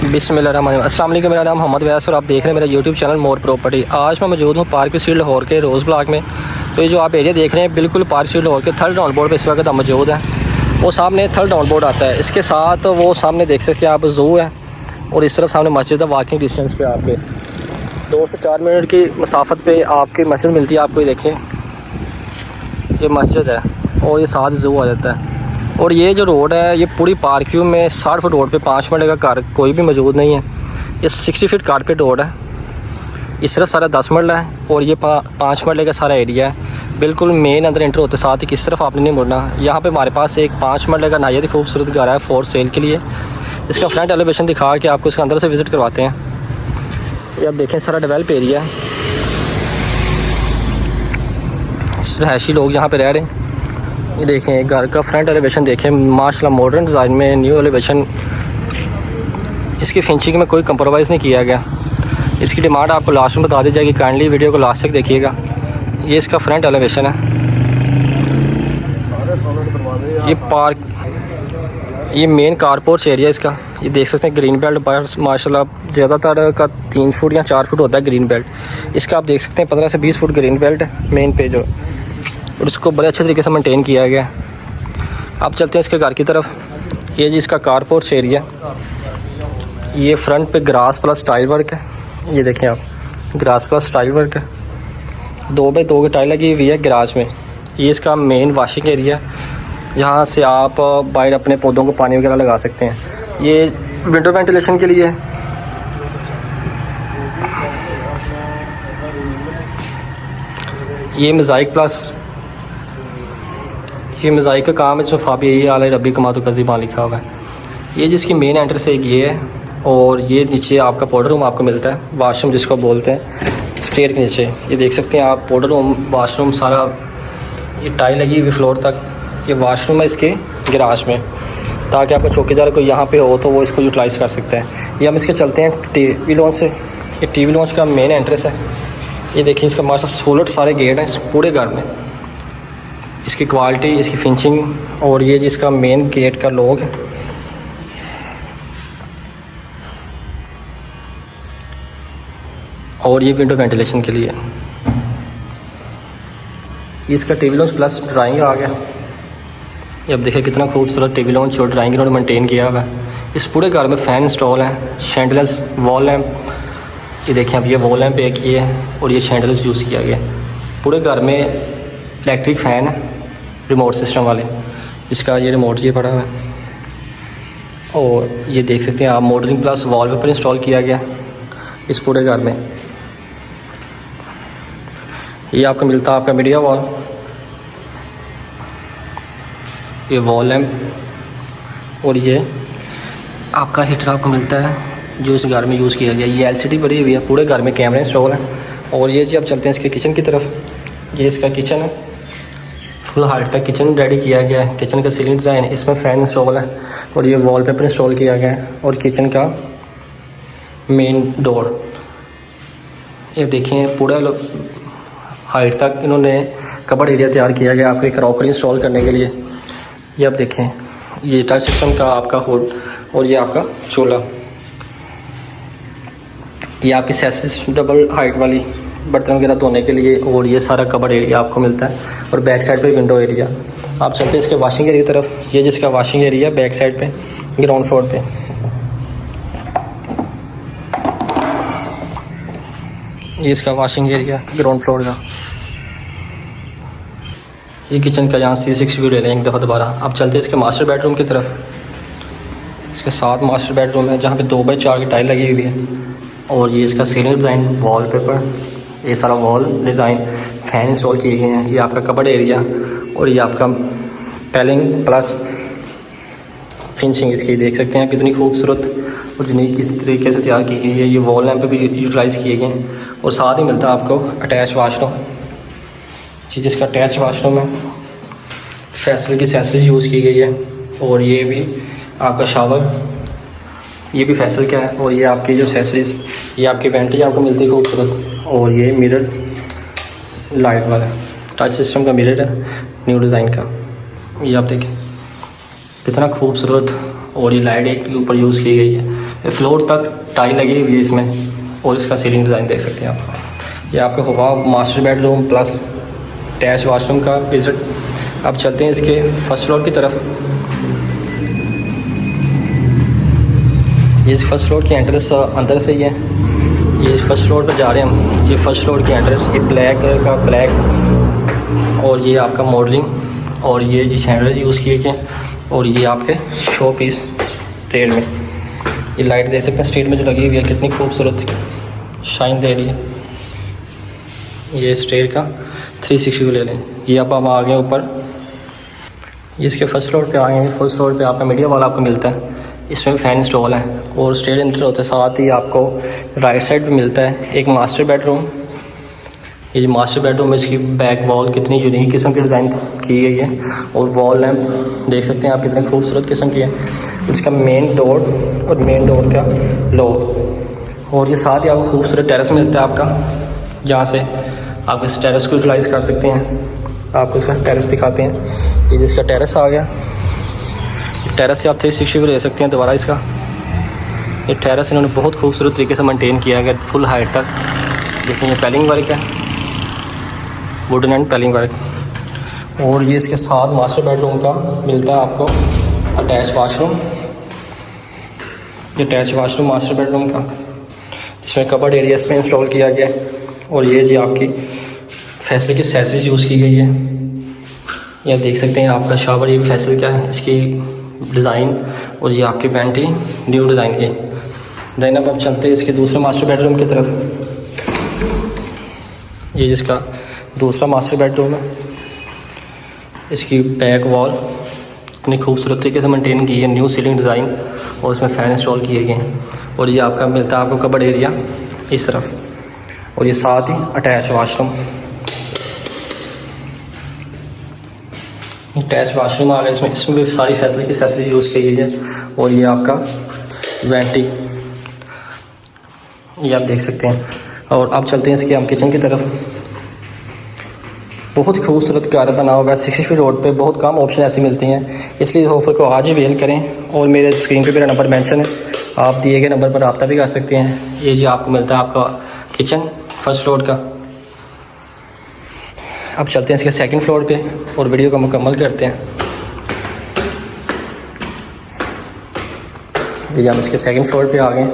अस्सलाम वालेकुम। मेरा नाम मोहम्मद वैस और आप देख रहे हैं मेरा यूट्यूब चैनल मोर प्रॉपर्टी। आज मैं मौजूद हूँ पार्क स्ट्रीट लाहौर के रोज़ ब्लॉक में। तो ये जो आप एरिया देख रहे हैं बिल्कुल पार्क स्ट्रीट लाहौर के थर्ड डाउन बोर्ड पर इस वक्त मौजूद है। वो सामने थर्ड डाउन बोर्ड आता है, इसके साथ वो सामने देख सकते हैं आप ज़ू है और इस तरफ सामने मस्जिद है। वॉकिंग डिस्टेंस पे आपके 2 से 4 मिनट की मसाफत पे आपकी मस्जिद मिलती है। आपको ये देखें, ये मस्जिद है और ये साथ ज़ू आ जाता है। और ये जो रोड है ये पूरी पार्क व्यू में 60 फुट रोड पे 5 मिनट का कार कोई भी मौजूद नहीं है। ये 60 फीट कारपेट रोड है। इस तरफ सारा 10 मरला है और ये 5 मरले का सारा एरिया है। बिल्कुल मेन अंदर एंटर होते साथ ही किस तरफ आपने नहीं मुड़ना। यहाँ पे हमारे पास एक 5 मरले का नहायत खूबसूरत घर है फॉर सेल के लिए। इसका फ्रंट एलिवेशन दिखा के आपको इसके अंदर से विज़िट करवाते हैं। ये आप देखें सारा डेवलप एरिया है, रहायशी लोग यहाँ पे रह रहे हैं। ये देखें घर का फ्रंट एलिवेशन देखें, माशाल्लाह मॉडर्न डिज़ाइन में न्यू एलिवेशन। इसकी फिनिशिंग में कोई कंप्रोमाइज़ नहीं किया गया। इसकी डिमांड आपको लास्ट में बता दी जाएगी, काइंडली वीडियो को लास्ट तक देखिएगा। ये इसका फ्रंट एलिवेशन है। ये पार्क, ये मेन कारपोर्च एरिया इसका। ये देख सकते हैं ग्रीन बेल्ट माशाल्लाह ज़्यादातर का 3 फुट या 4 फुट होता है ग्रीन बेल्ट। इसका आप देख सकते हैं 15 से 20 फुट ग्रीन बेल्ट है मेन पे जो, और उसको बड़े अच्छे तरीके से मेंटेन किया गया। अब चलते हैं इसके घर की तरफ। ये जी इसका कारपोर्च एरिया। ये फ्रंट पे ग्रास प्लस टाइल वर्क है। ये देखें आप, ग्रास प्लस टाइल वर्क है। 2 बाई 2 की टाइल लगी हुई है गराज में। ये इसका मेन वाशिंग एरिया, जहाँ से आप बाहर अपने पौधों को पानी वगैरह लगा सकते हैं। ये विंडो वेंटिलेशन के लिए। ये मोज़ाइक प्लस, ये मोज़ाइक का काम है। इसमें फ़ाबी आल रबी कमातो कज़ीबान लिखा हुआ है। ये जिसकी मेन एंट्रेंस एक ये है और ये नीचे आपका पाउडर रूम आपको मिलता है, वाशरूम जिसको बोलते हैं स्टेयर के नीचे। ये देख सकते हैं आप पाउडर रूम वाशरूम सारा, ये टाइल लगी हुई फ्लोर तक। ये वाशरूम है इसके गैराज में, ताकि आपका चौकीदार को यहाँ पे हो तो वो इसको यूटिलाइज़ कर सकता है। ये हम इसके चलते हैं टीवी लॉन्च से। ये टीवी लॉन्च का मेन एंट्रेंस है। ये देखिए इसका माशा सोलर सारे गेट हैं इस पूरे घर में। इसकी क्वालिटी, इसकी फिनिशिंग, और ये जिसका मेन गेट का लॉक है। और ये विंडो वेंटिलेशन के लिए। इसका टीवी लॉन्च प्लस ड्राइंग आ गया। ये अब देखिए कितना खूबसूरत टीवी लॉन्च और ड्राइंग इन्होंने मेंटेन किया हुआ है। इस पूरे घर में फ़ैन इंस्टॉल है, शैंडल्स वॉल लैंप। ये देखें अब ये वॉल लैंप एक ही है और ये शैंडल्स यूज़ किया गया। पूरे घर में इलेक्ट्रिक फ़ैन है रिमोट सिस्टम वाले, जिसका ये रिमोट ये पड़ा हुआ है। और ये देख सकते हैं आप मॉडलिंग प्लस वॉलपेपर इंस्टॉल किया गया इस पूरे घर में। ये आपको मिलता है आपका मीडिया वॉल, ये वॉल लैंप, और ये आपका हीटर आपको मिलता है जो इस घर में यूज़ किया गया। ये LCD बड़ी हुई है, पूरे घर में कैमरे इंस्टॉल है। और ये जी अब चलते हैं इसके किचन की तरफ। ये इसका किचन है, फुल हाइट तक किचन रेडी किया गया है। किचन का सीलिंग डिज़ाइन, इसमें फ़ैन इंस्टॉल है और ये वॉलपेपर इंस्टॉल किया गया है। और किचन का मेन डोर, ये देखें पूरा हाइट तक इन्होंने कबर्ड एरिया तैयार किया गया आपके क्रॉकरी इंस्टॉल करने के लिए। ये आप देखें, ये टच सिस्टम का आपका होल, और ये आपका चूल्हा। ये आपकी सेसिस डबल हाइट वाली बर्तन वगैरह धोने के लिए। और ये सारा कबर्ड एरिया आपको मिलता है और बैक साइड पे विंडो एरिया। आप चलते हैं इसके वॉशिंग एरिया की तरफ। ये जिसका वॉशिंग एरिया बैक साइड पे ग्राउंड फ्लोर पे। ये इसका वॉशिंग एरिया ग्राउंड फ्लोर का। ये किचन का, यहाँ 360 व्यू ले लें एक दफ़ा दोबारा। अब चलते हैं इसके मास्टर बेडरूम की तरफ। इसके साथ मास्टर बेडरूम है जहाँ पे 2 बाई 4 की टाइल लगी हुई है। और ये इसका सीलिंग डिज़ाइन, वॉलपेपर, ये सारा वॉल डिज़ाइन, फ़ैन इंस्टॉल किए गए हैं। ये आपका कबर्ड एरिया और ये आपका पैलिंग प्लस फिनिशिंग इसकी देख सकते हैं कितनी खूबसूरत और यूनिक इस तरीके से तैयार की गई है। ये वॉल लैंप भी यूटिलाइज़ किए गए हैं। और साथ ही मिलता है आपको अटैच वाशरूम, जिसका अटैच वाशरूम है। फैसल की सेंसरीज यूज़ की गई है। और ये भी आपका शावर, ये भी फैसल का है। और ये आपकी जो सेंसरीज, ये आपकी वेंटी आपको मिलती है खूबसूरत। और ये मिरर लाइट वाला टच सिस्टम का मिरर है न्यू डिज़ाइन का। ये आप देखें कितना खूबसूरत। और ये लाइट एक ऊपर यूज़ की गई है। फ्लोर तक टाइल लगी हुई है इसमें, और इसका सीलिंग डिज़ाइन देख सकते हैं आप। ये आपका होगा master bedroom plus attach washroom का विज़िट। अब चलते हैं इसके फर्स्ट फ्लोर की तरफ। ये फर्स्ट फ्लोर की एंट्रेंस अंदर से ही है। ये फर्स्ट फ्लोर पर जा रहे हैं हम। ये फर्स्ट फ्लोर की एंट्रेंस, ये ब्लैक कलर का ब्लैक, और ये आपका मॉडलिंग, और ये जी शैंडल यूज़ किए गए, और ये आपके शो पीस स्टेयर में। ये लाइट देख सकते हैं स्टेयर में जो लगी हुई है, कितनी खूबसूरत शाइन दे रही है। ये स्टेयर का 360 को ले लें। ये अब हम आ गए ऊपर। ये इसके फर्स्ट फ्लोर पे आ गए हैं। फर्स्ट फ्लोर पे आपका मीडिया वाला आपको मिलता है, इसमें फैन इंस्टॉल है और स्टेयर इंटर होता है। साथ ही आपको राइट साइड पे मिलता है एक मास्टर बेडरूम। ये जो मास्टर बेडरूम है, इसकी बैक वॉल कितनी यूनिक किस्म की डिज़ाइन की गई है, और वॉल लैंप देख सकते हैं आप कितनी खूबसूरत किस्म की है। इसका मेन डोर और मेन डोर का लोअर, और ये साथ ही आपको खूबसूरत टेरेस मिलता है आपका, जहाँ से आप इस टेरेस को यूटिलाइज़ कर सकते हैं। आपको इसका टेरेस दिखाते हैं। ये जिसका टेरेस आ गया, टेरेस से आप 360 को ले सकते हैं दोबारा इसका। ये टेरेस इन्होंने बहुत खूबसूरत तरीके से मेंटेन किया है फुल हाइट तक। देखिए ये पैलिंग वर्क है, वुडन एंड पैलिंग वर्क। और ये इसके साथ मास्टर बेडरूम का मिलता है आपको अटैच वाशरूम। ये अटैच वाशरूम मास्टर बेडरूम का, इसमें कबर्ड एरिया इसमें इंस्टॉल किया गया। और ये जी आपकी फैसिलिटी सैसेज यूज़ की गई है। यह देख सकते हैं आपका शावर, ये भी फैसिलिटी क्या है इसकी डिज़ाइन, और ये आपकी पेंटी न्यू डिज़ाइन की। देन अब चलते हैं इसके दूसरे मास्टर बेडरूम की तरफ। ये जिसका दूसरा मास्टर बेडरूम है, इसकी बैक वॉल इतनी खूबसूरत तरीके से मेंटेन की है, न्यू सीलिंग डिज़ाइन, और इसमें फ़ैन इंस्टॉल किए गए हैं। और ये आपका मिलता है आपको कबर्ड एरिया इस तरफ, और ये साथ ही अटैच वाशरूम। अटैच वाशरूम आ गया इसमें भी सारी फैसिलिटी सैसिलिटी यूज़ की गई है। और ये आपका वेंटी, ये आप देख सकते हैं। और अब चलते हैं इसके हम किचन की तरफ। बहुत खूबसूरत घर बना हुआ है 60 फीट रोड पे। बहुत कम ऑप्शन ऐसे मिलती हैं, इसलिए ऑफर को आज ही अवेल करें। और मेरे स्क्रीन पे मेरा नंबर मेंशन है, आप दिए गए नंबर पर रब्ता भी कर सकते हैं। ये जी आपको मिलता है आपका किचन फर्स्ट फ्लोर का। अब चलते हैं इसके सेकंड फ्लोर पे और वीडियो को मुकम्मल करते हैं। ये हम इसके सेकंड फ्लोर पे आ गए।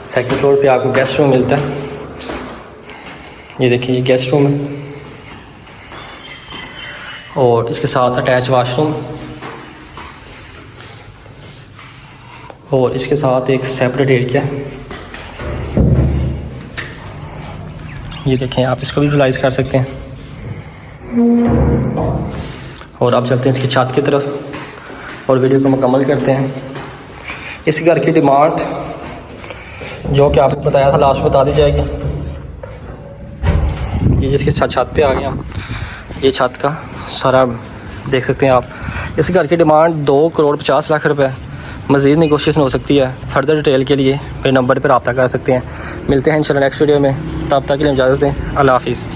सेकंड फ्लोर पे आपको गेस्ट रूम मिलता है। ये देखिए ये गेस्ट रूम है, और इसके साथ अटैच वाशरूम, और इसके साथ एक सेपरेट एरिया। ये देखें आप इसको भी यूटिलाइज़ कर सकते हैं। और अब चलते हैं इसकी छत की तरफ और वीडियो को मुकम्मल करते हैं। इस घर की डिमांड जो कि आपने बताया था लास्ट में बता दी जाएगी। ये जिसकी छत पे आ गया, ये छत का सारा देख सकते हैं आप। इस घर की डिमांड 2,50,00,000 रुपये। मज़ीद नेगोशिएशन हो सकती है। फर्दर डिटेल के लिए मेरे नंबर पर रब्ता कर सकते हैं। मिलते हैं इंशाल्लाह नेक्स्ट वीडियो में, तब तक के लिए इजाज़त दें। अल्लाह हाफिज़।